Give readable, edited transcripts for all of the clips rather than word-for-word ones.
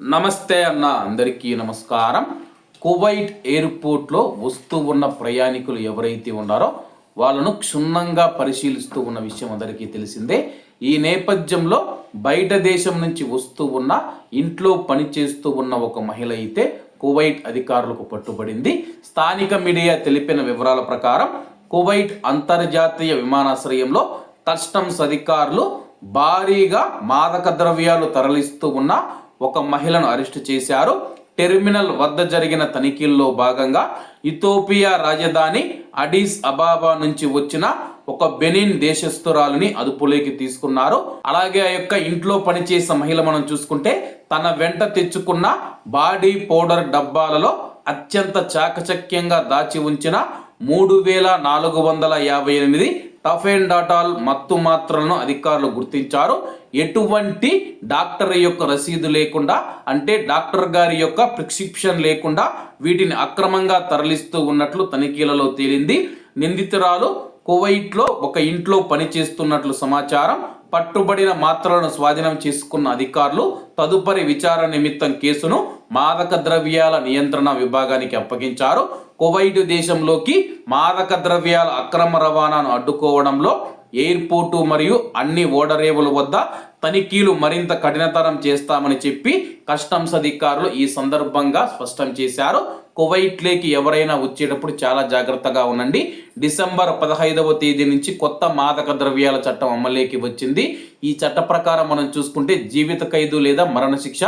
నమస్తే అన్న, అందరికీ నమస్కారం. కువైట్ ఎయిర్పోర్ట్లో వస్తూ ఉన్న ప్రయాణికులు ఎవరైతే ఉన్నారో వాళ్ళను క్షుణ్ణంగా పరిశీలిస్తూ ఉన్న విషయం అందరికీ తెలిసిందే. ఈ నేపథ్యంలో బయట దేశం నుంచి వస్తూ ఉన్న ఇంట్లో పనిచేస్తూ ఉన్న ఒక మహిళ అయితే కువైట్ అధికారులకు పట్టుబడింది. స్థానిక మీడియా తెలిపిన వివరాల ప్రకారం కువైట్ అంతర్జాతీయ విమానాశ్రయంలో కస్టమ్స్ అధికారులు భారీగా మాదక ద్రవ్యాలు తరలిస్తూ ఉన్న ఒక మహిళను అరెస్టు చేశారు. టెర్మినల్ వద్ద జరిగిన తనిఖీల్లో భాగంగా ఇథియోపియా రాజధాని అడిస్ అబాబా నుంచి వచ్చిన ఒక బెనిన్ దేశస్తురాలిని అదుపులోకి తీసుకున్నారు. అలాగే ఆ యొక్క ఇంట్లో పనిచేసే మహిళ మనం చూసుకుంటే తన వెంట తెచ్చుకున్న బాడీ పౌడర్ డబ్బాలలో అత్యంత చాకచక్యంగా దాచి ఉంచిన 3458 టఫెన్డాటాల్ మత్తు మాత్రలను అధికారులు గుర్తించారు. ఎటువంటి డాక్టర్ యొక్క రసీదు లేకుండా, అంటే డాక్టర్ గారి యొక్క ప్రిస్క్రిప్షన్ లేకుండా వీటిని అక్రమంగా తరలిస్తూ ఉన్నట్లు తనిఖీలలో తేలింది. నిందితురాలు కువైట్లో ఒక ఇంట్లో పనిచేస్తున్నట్లు సమాచారం. పట్టుబడిన మాత్రలను స్వాధీనం చేసుకున్న అధికారులు తదుపరి విచారణ నిమిత్తం కేసును మాదక ద్రవ్యాల నియంత్రణ విభాగానికి అప్పగించారు. కువైట్ దేశంలోకి మాదక ద్రవ్యాల అక్రమ రవాణాను అడ్డుకోవడంలో ఎయిర్పోర్టు మరియు అన్ని ఓడరేవుల వద్ద తనిఖీలు మరింత కఠినతరం చేస్తామని చెప్పి కస్టమ్స్ అధికారులు ఈ సందర్భంగా స్పష్టం చేశారు. కువైట్లోకి ఎవరైనా వచ్చేటప్పుడు చాలా జాగ్రత్తగా ఉండండి. డిసెంబర్ 15వ తేదీ నుంచి కొత్త మాదక ద్రవ్యాల చట్టం అమలులోకి వచ్చింది. ఈ చట్ట ప్రకారం మనం చూసుకుంటే జీవిత ఖైదు లేదా మరణశిక్ష,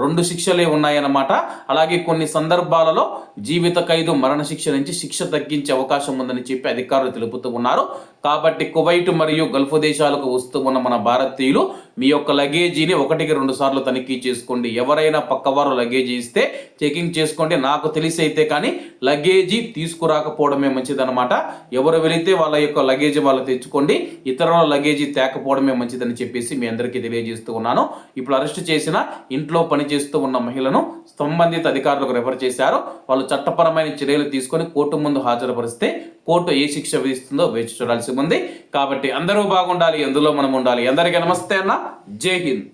2 శిక్షలే ఉన్నాయన్నమాట. అలాగే కొన్ని సందర్భాలలో జీవిత ఖైదు, మరణశిక్ష నుంచి శిక్ష తగ్గించే అవకాశం ఉందని చెప్పి అధికారులు తెలుపుతూ ఉన్నారు. కాబట్టి కువైట్ మరియు గల్ఫ్ దేశాలకు వస్తూ ఉన్న మన భారతీయులు మీ యొక్క లగేజీని 1కి 2 సార్లు తనిఖీ చేసుకోండి. ఎవరైనా పక్కవారు లగేజీ ఇస్తే చెకింగ్ చేసుకోండి. నాకు తెలిసి అయితే కానీ లగేజీ తీసుకురాకపోవడమే మంచిదన్నమాట. ఎవరు వెళితే వాళ్ళ యొక్క లగేజీ వాళ్ళు తెచ్చుకోండి, ఇతరుల లగేజీ తేకపోవడమే మంచిదని చెప్పేసి మీ అందరికీ తెలియజేస్తూ ఉన్నాను. ఇప్పుడు అరెస్ట్ చేసిన ఇంట్లో పనిచేస్తూ ఉన్న మహిళను సంబంధిత అధికారులకు రెఫర్ చేశారు. వాళ్ళు చట్టపరమైన చర్యలు తీసుకొని కోర్టు ముందు హాజరుపరిస్తే కోర్టు ఏ శిక్ష విధిస్తుందో వేచి చూడాల్సి ఉంది. కాబట్టి అందరూ బాగుండాలి, అందులో మనం ఉండాలి. అందరికీ నమస్తే అన్న, జై హింద్.